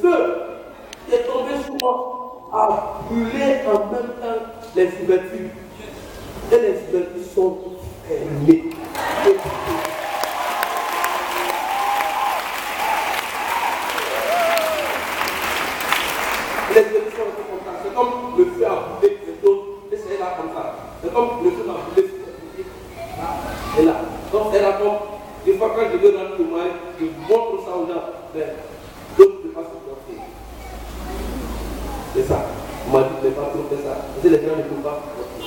feu qui est tombé sur moi a brûlé en même temps les ouvertures. Et les ouvertures sont fermées. Les ouvertures sont comme ça. C'est comme le feu a brûlé les autres. Et c'est là comme ça. C'est comme le feu a brûlé là et là. Donc c'est là comme, des fois quand je donne un témoin, je montre ça aux gens. D'autres ne peuvent pas se porter. C'est ça. On m'a dit de ne pas trop faire ça. Parce que les gens ne peuvent pas se porter.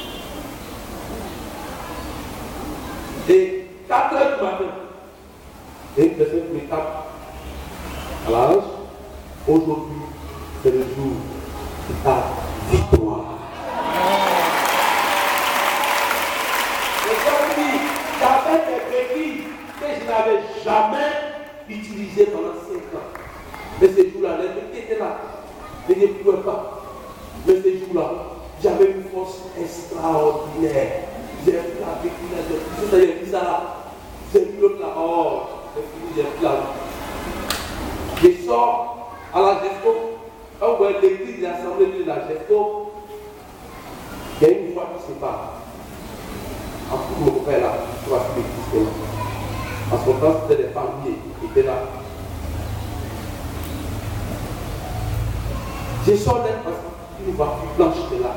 Et 4 heures du matin, il y a une personne qui me tape à la hanche. Aujourd'hui, c'est le jour de ta victoire. J'avais des béquilles que je n'avais jamais utilisées pendant 5 ans. Mais ces jours-là, les béquilles étaient là. Je ne pouvais pas. Mais ces jours-là, j'avais une force extraordinaire. J'ai pris la béquille, j'ai pris ça là. J'ai pris l'autre là. Oh, j'ai pris là. Je sors à la GESCO. Quand vous voyez l'église de l'Assemblée de la GESCO, il y a une voie qui se part. En tout mon frère là, je vois ce qui existe là. Parce qu'on pense que c'était des familles qui étaient là. Je sors d'être parce qu'une voiture blanche était là.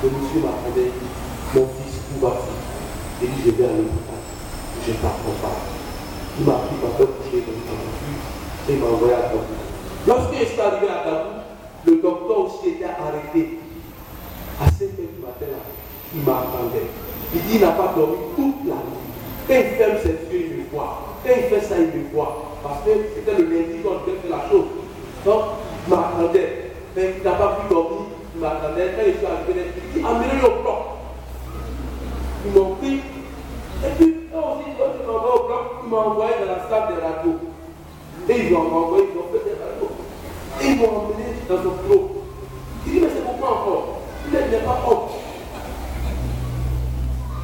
Le monsieur m'attendait, mon fils, où vas-tu? Il dit, je vais à l'hôpital. Je t'accompagne. Il m'a pris ma tête coucher dans la voiture et il m'a envoyé à Tabou. Lorsque je suis arrivé à Tabou, le docteur aussi était arrêté. À 5 h du matin, là, il m'attendait. Il dit qu'il n'a pas dormi toute la nuit. Quand il ferme ses yeux, il me voit. Quand il fait ça, il me voit. Parce que c'était le lundi qu'on devait faire la chose. Donc, il m'attendait. Mais il n'a pas pu dormir. Il m'attendait. Quand je suis arrivé, il dit amenez-le au bloc. Ils m'ont pris. Et puis, quand aussi, quand il m'a envoyé au bloc, il m'a envoyé dans la salle des radios. Et ils m'ont envoyé, ils ont fait des radios. Et ils m'ont emmené dans son bureau. Il dit mais c'est pourquoi encore? Il n'est pas honte.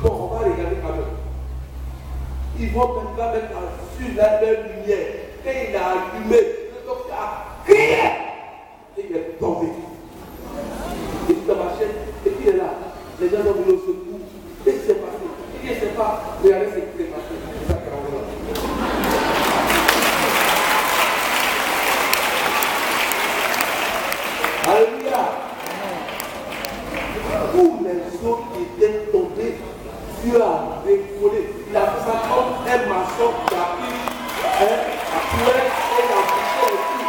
Bon, on va regarder quand même. Ils vont maintenant mettre sur la même lumière. Quand il a allumé, le docteur a crié. Et il est tombé. Et puis dans ma chaîne, et puis il est là. Les gens ont venu au secours. Qu'est-ce qui s'est passé? Il ne sait pas. Regardez ce qui s'est passé. C'est ça qu'on va voir. Alléluia. Tous les autres qui étaient tombés, Dieu a décollé. Il a fait ça comme un maçon qui a pris la pouette et la bouché et tout.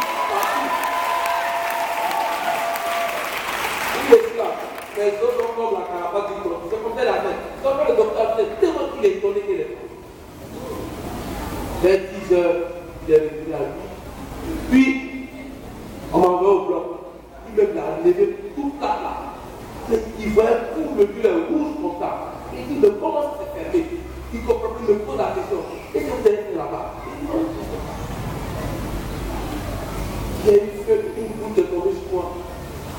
Il est là. Les autres sont comme la carapace du corps. C'est comme ça la tête. Donc le docteur fait tellement qu'il est étonné qu'il est tombé. Vers 10 h, il est revenu à lui. Puis, on m'a envoyé au bloc. Il me l'a levé toute la place. Il voyait tout le bulle rouge comme ça. Il dit, mais comment ça s'est fermé? Il comprend plus, il me pose la question. Qu'est-ce que vous avez fait là-bas? Il y a une goutte de tombée sur moi.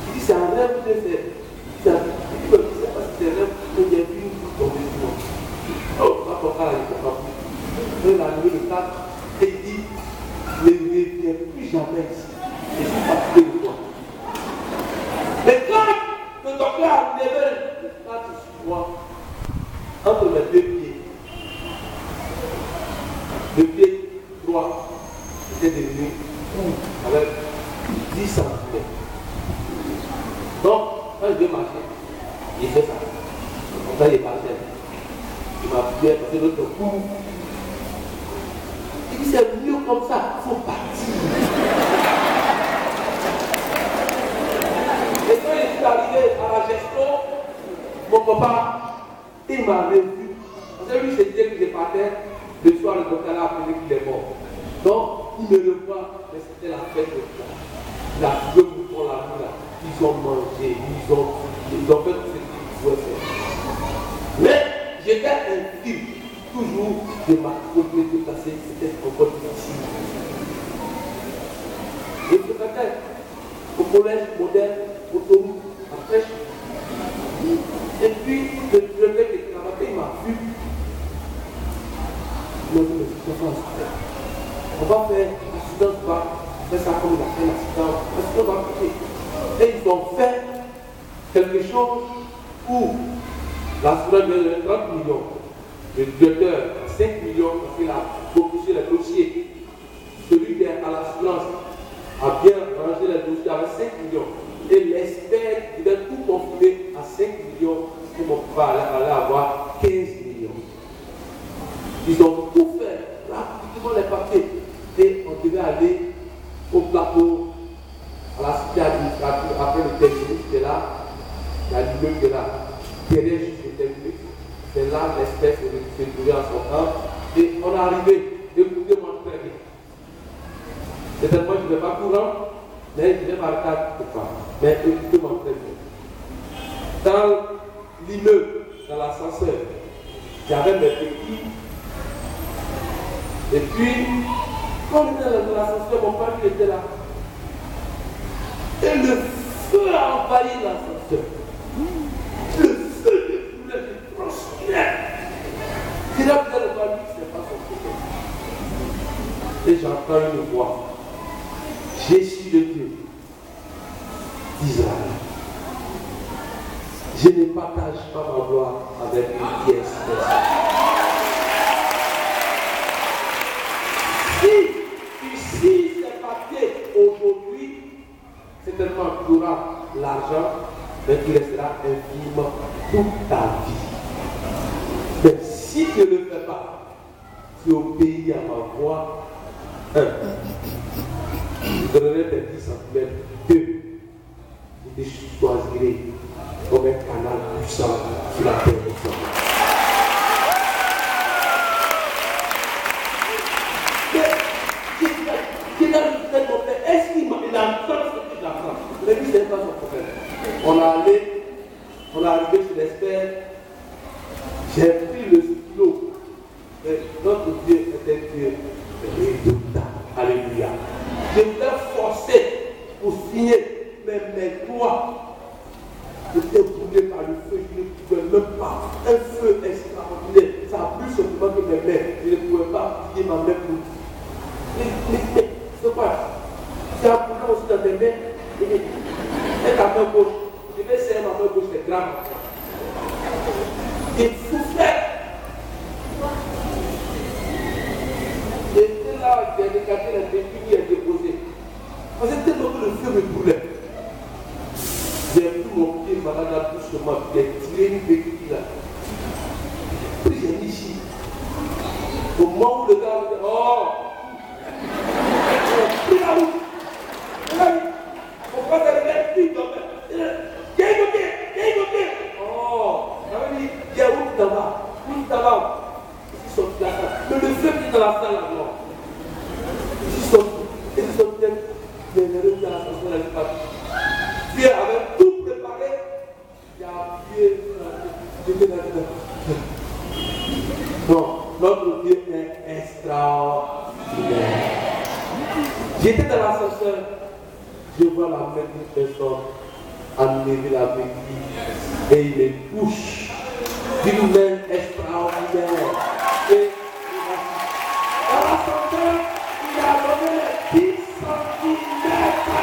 Il dit, c'est un rêve que j'ai fait. Il dit, mais je ne sais pas si c'est un rêve, mais il y a une goutte tombée sur moi. Oh, on va comprendre la comprend plus. Il a levé le 4 et il dit, ne reviens plus jamais ici. Je suis fatigué de toi. Mais quand le docteur a levé le 4 sur moi, entre mes deux pieds, le pied droit était devenu avec 10 cm. Donc, quand je vais marcher, il fait ça. Comme ça, il est parti. Il m'a appuyé parce que l'autre coup. Il dit c'est mieux comme ça, il faut partir. Et quand je suis arrivé à la gestion, mon papa, il m'a revu. Parce que lui, je disais que je partais, le soir, le docteur a appelé qu'il est mort. Donc, il me le voit, mais c'était la fête de toi. La fille pour la nuit là. Ils ont mangé, ils ont fait tout ce qu'ils pouvaient faire. Mais j'étais un film, toujours de ma côté de passer, c'était encore difficile. Et je faisais au collège moderne, autoroute, à Pêche. Et puis, le mec qui travaillait, il m'a vu. Il m'a dit, mais c'est quoi ça? On va faire l'accident va faire ça comme il a fait l'accident. L'accident va couper. Et ils ont fait quelque chose où l'assureur donne 30 millions. Le directeur a 5 millions parce qu'il a focusé les dossiers. Celui qui est à l'assurance a bien rangé les dossiers avec 5 millions. Et l'expert devait tout confirmer à 5 millions pour mon papa allait avoir 15 millions. Ils ont tout fait, rapidement les papiers. Et on devait aller au plateau, à la cité administrative, après le terminus qui est là, la l'immeuble qui est là. Derrière juste le terminus. C'est là l'espèce de se trouver en son temps. Et on est arrivé, écoutez-moi très bien. Certainement, je ne vais pas courant, mais je vais pas retard quelque part. Mais écoutez-moi très bien. Dans l'immeuble, dans l'ascenseur, il y avait mes petits. Et puis, quand on était dans l'ascenseur, mon père était là. Et le feu a envahi l'ascenseur. Le feu de transpirait. Il a bien le bal, c'est pas son problème. Et j'entends une voix. Je suis le Dieu d'Israël. Je ne partage pas ma gloire avec une pièce personne. Si tu signes ces papiers aujourd'hui, certainement tu auras l'argent, mais tu resteras infiniment toute ta vie. Mais si tu ne le fais pas, tu obéis à ma voix. 1. Je donnerai tes 10 cm. 2. Je te choisirai comme un canal puissant sur la terre de sang. Est-ce qu'il a entendu ce qu'il apprend? Mais lui, ce n'est pas son problème. On est arrivé sur l'expert. J'ai pris le stylo. Notre Dieu est un Dieu redoutable. Alléluia. Je voulais forcer pour signer, mais mes doigts étaient brûlés par le feu. Je ne pouvais même pas. Un feu extraordinaire. Ça a plus simplement que mes mains. Je ne pouvais pas plier ma main pour. C'est quoi? C'est un problème aussi dans tes mains. Et ta main gauche. Je vais serrer ma main gauche, c'est grave. Il souffrait. J'étais là, j'ai regardé la béquille qui est déposée. Parce que tellement que le feu me brûlait. J'ai pris mon pied malade à doucement, j'ai tiré une béquille là. Puis j'ai mis ici. Au moment où le gars me dit, oh! Pris la route. Pourquoi ça devait plus tomber? Viens écouter. Oh! J'avais dit, il y a où là-bas? Où là-bas? Ici sont la salle. Mais le feu qui est dans la salle là-bas. Ici sont peut-être les héros dans la salle là là-bas. Dieu avait tout préparé. Il a appuyé sur la tête. Non, notre Dieu est extraordinaire. J'étais dans l'ascenseur, je vois la main d'une personne enlever la béquille et il me touche d'une main extraordinaire. Et dans l'ascenseur, il a donné les 10 centimètres.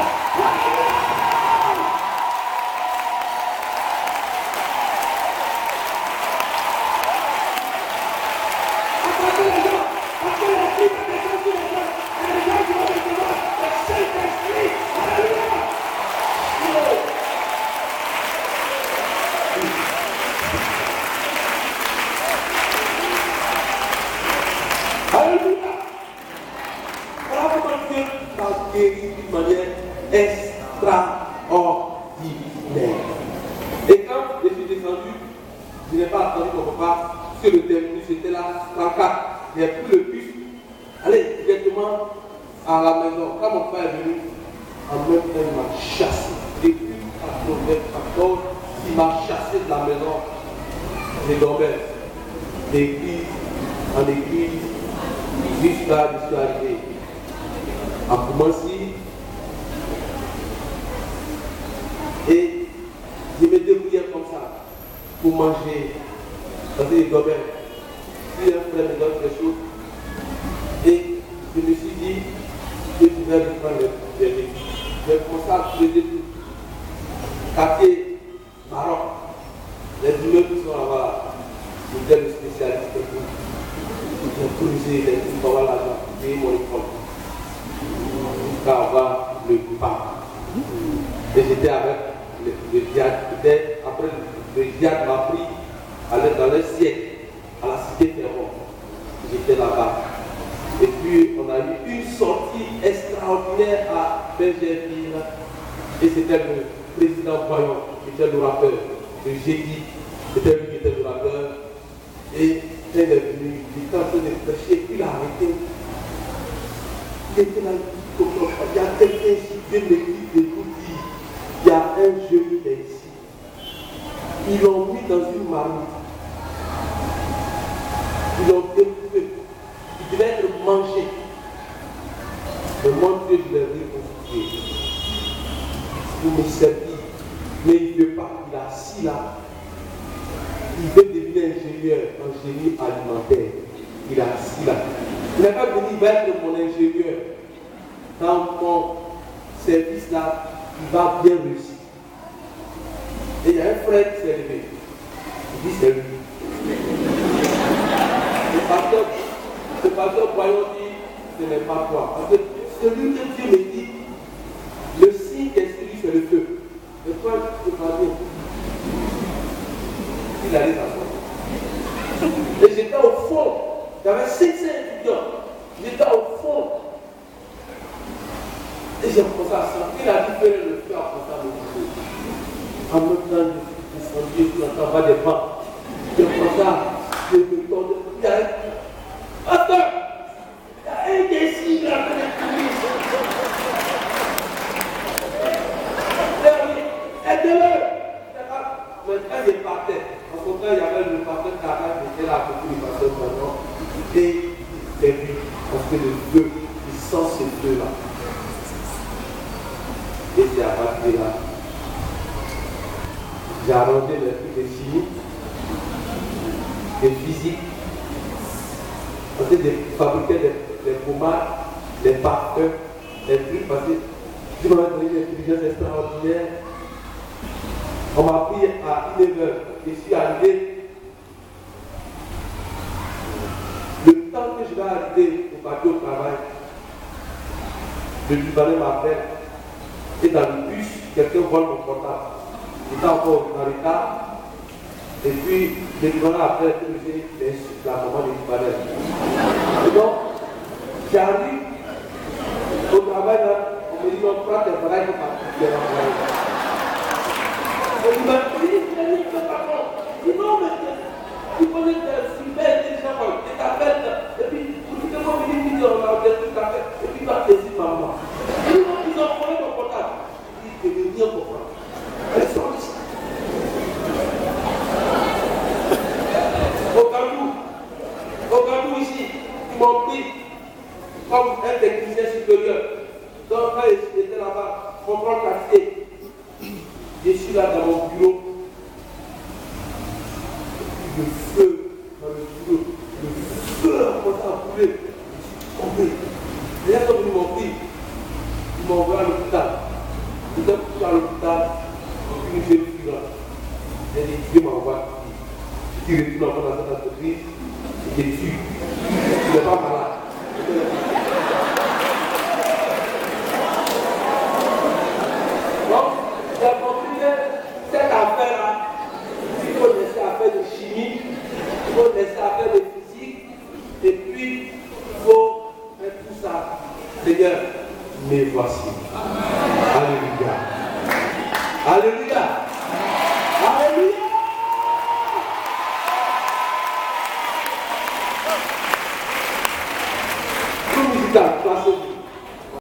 D'une manière extraordinaire. Et quand je suis descendu, je n'ai pas attendu mon papa, parce que le terminus était là, 34. J'ai pris le bus, allez directement à la maison. Quand mon père est venu, en même temps, il m'a chassé. Depuis 94, il m'a chassé de la maison. Je dormais d'église en église, jusqu'à je suis arrivé à Koumassi, et je me débrouillais comme ça pour manger, parce que je dormais. Puis un frère me donne quelque chose, et je me suis dit, je viens de prendre les équipes. J'ai commencé à creuser tout. Quartier Maroc, les immeubles qui sont là-bas, j'étais le spécialiste et tout. J'ai creusé les trucs pour avoir l'argent, payer mon école. Jusqu'à avoir le pas. Et j'étais avec le diable. Après, le diable m'a pris dans le siècle, à la cité Ferron. J'étais là-bas. Et puis, on a eu une sortie extraordinaire à Bergerville. Et c'était le président Boyon, qui était l'orateur. Le jeudi, c'était lui qui était l'orateur. Et il est venu, il était en train de prêcher, puis il a arrêté. Il était là, il y a quelqu'un qui vient de l'église de vous dire, il y a un jeune qui est ici. Ils l'ont mis dans une marmite. Ils l'ont découpé. Il devait être mangé. Mais moi, Dieu, je l'ai réconforté. Pour me servir. Mais il ne veut pas. Il est assis là. Il veut devenir ingénieur en génie alimentaire. Il est assis là. Il n'est pas venu, il va être mon ingénieur. Dans mon service là, il va bien réussir. Et il y a un frère qui s'est levé. Il dit c'est lui. Le pasteur Boyon dit ce n'est pas toi. Parce que celui que Dieu me dit, le signe qui est sur lui, c'est le feu. Et toi, tu peux pas dire. Il allait s'asseoir. Et j'étais au fond. Il y avait 500 étudiants. J'étais au fond. Et j'ai commencé à sentir. Il a dit faire le feu à commencer à me dire. En même temps, je suis descendu, je suis en bas des bancs. J'ai commencé à me tordre. Il y a attends, il y a un des signes là. Aidez-le. Mais quand il partait, en ce temps, il y avait le pasteur Karan qui était là à côté du pasteur Manon. Et c'est lui, parce que le feu, il sent ce feu-là. Et c'est à partir de là. J'ai arrangé les trucs de chimie, de physique. On sait de fabriquer des pommades, des parfums, des trucs, parce que Dieu m'a donné une intelligence extraordinaire. On m'a pris à 9h, je suis arrivé. Le temps que je vais arriver au partir au travail, le Libanais m'appelle. Et dans le bus, quelqu'un vole mon portable. J'étais encore en retard. Et puis, le Libanais appelle que j'ai la maman du Libanais. Et donc, j'arrive au travail, là, on me dit non, prends tes bagages pour partir. Et il m'a dit, il ne fait pas bon. Il dit non, mais tu connais des super intelligents, tu t'appelles, et puis, tu te vois venir dire, on a des trucs à faire, et puis tu vas plaisir maman. Il dit non, ils ont volé mon portable. Il dit, je ne veux rien comprendre. Elles sont ici. Au Gabou ici, ils m'ont pris comme un technicien supérieur. Donc quand j'étais là-bas, mon propre quartier, je suis là dans mon bureau. Le feu dans le bureau, le feu a commencé à brûler. Je suis tombé. Et là, comme ils m'ont pris, ils m'ont envoyé à l'hôpital. J'étais couché à l'hôpital, une jeune fille là. Elle dit, Dieu m'envoie. Je suis retourné dans cette entreprise. Je suis dessus. Je n'ai pas malade. Donc, j'ai continué cette affaire-là. Il faut laisser affaire de chimie, il faut laisser affaire de physique, et puis il faut faire tout ça. Seigneur, me voici. Alléluia. Alléluia.